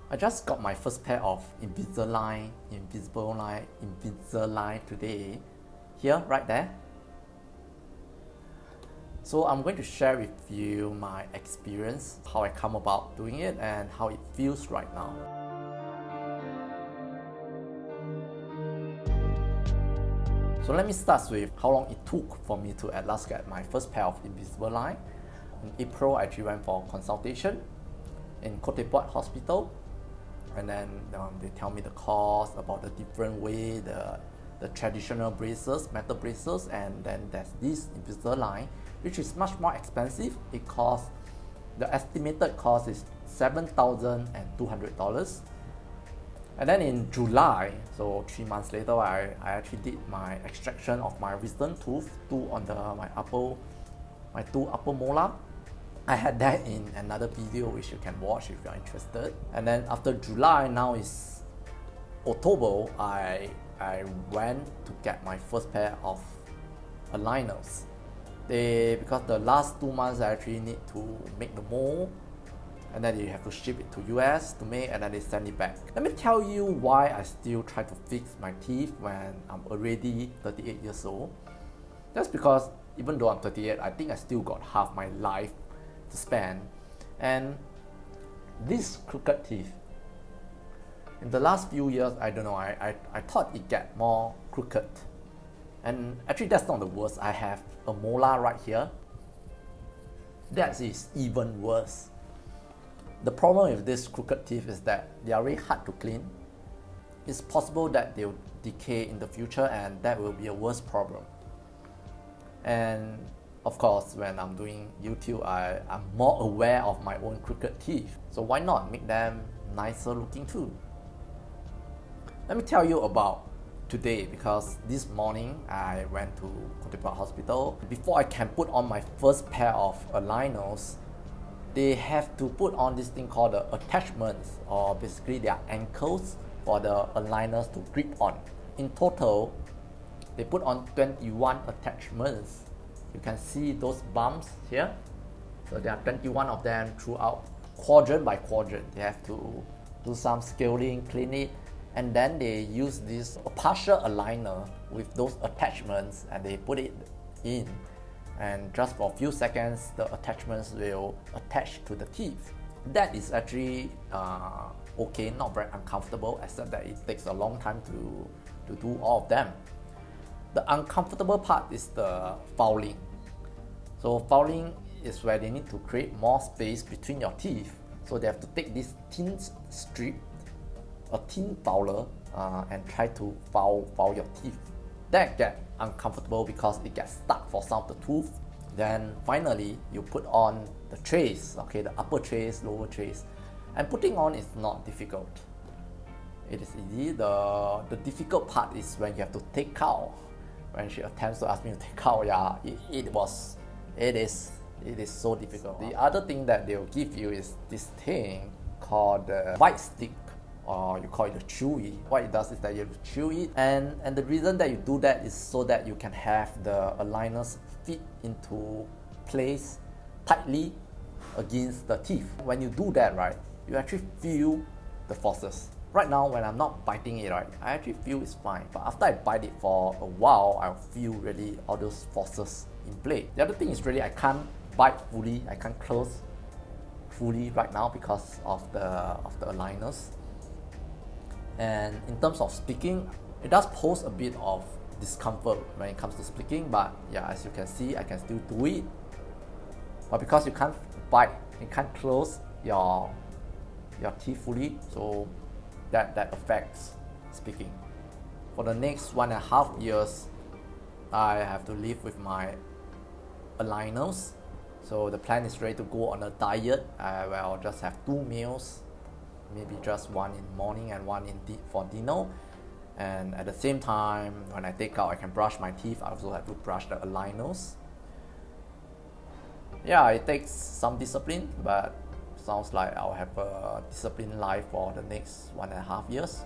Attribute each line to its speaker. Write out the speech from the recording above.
Speaker 1: I just got my first pair of Invisalign today, here, right there. So I'm going to share with you my experience, how I come about doing it and how it feels right now. So let me start with how long it took for me to at last get my first pair of Invisalign. In April, I actually went for consultation in KTPH hospital. And then they tell me the cost, about the different way, the traditional braces, metal braces, and then there's this Invisalign, which is much more expensive. It costs, the estimated cost is $7,200. And then in July, so 3 months later, I actually did my extraction of my wisdom tooth, my two upper molar. I had that in another video which you can watch if you're interested. And then after July, now is October, I went to get my first pair of aligners. Because the last 2 months I actually need to make the mold, and then you have to ship it to US to make, and then they send it back. Let me tell you why I still try to fix my teeth when I'm already 38 years old. That's because even though I'm 38, I think I still got half my life to spend. And these crooked teeth, in the last few years, I don't know, I thought it get more crooked. And actually that's not the worst. I have a molar right here. That is even worse. The problem with these crooked teeth is that they are really hard to clean. It's possible that they'll decay in the future, and that will be a worse problem. And of course, when I'm doing YouTube, I'm more aware of my own crooked teeth. So why not make them nicer looking too? Let me tell you about today, because this morning I went to KTPH hospital. Before I can put on my first pair of aligners, they have to put on this thing called the attachments, or basically they are ankles for the aligners to grip on. In total, they put on 21 attachments. You can see those bumps here. So there are 21 of them throughout, quadrant by quadrant. They have to do some scaling, clean it, and then they use this partial aligner with those attachments, and they put it in. And just for a few seconds, the attachments will attach to the teeth. That is actually okay, not very uncomfortable, except that it takes a long time to do all of them. The uncomfortable part is the fouling. So fouling is where they need to create more space between your teeth. So they have to take this thin strip, a thin fouler, and try to foul your teeth. That gets uncomfortable because it gets stuck for some of the tooth. Then finally, you put on the trays, okay, the upper trays, lower trays. And putting on is not difficult. It is easy. The difficult part is when you have to take out. When she attempts to ask me to take out, yeah, it is so difficult. The other thing that they'll give you is this thing called the bite stick, or you call it the Chewie. What it does is that you have to chew it, and the reason that you do that is so that you can have the aligners fit into place tightly against the teeth. When you do that, right, you actually feel the forces. Right now, when I'm not biting it, right, I actually feel it's fine. But after I bite it for a while, I'll feel really all those forces in play. The other thing is really I can't bite fully, I can't close fully right now because of the aligners. And in terms of speaking, it does pose a bit of discomfort when it comes to speaking, but yeah, as you can see, I can still do it. But because you can't bite, you can't close your teeth fully, so that affects speaking. For the next 1.5 years, I have to live with my aligners. So the plan is really to go on a diet where I'll just have 2 meals, maybe just one in the morning and one for dinner. And at the same time, when I take out, I can brush my teeth. I also have to brush the aligners. Yeah, it takes some discipline, but sounds like I'll have a disciplined life for the next 1.5 years.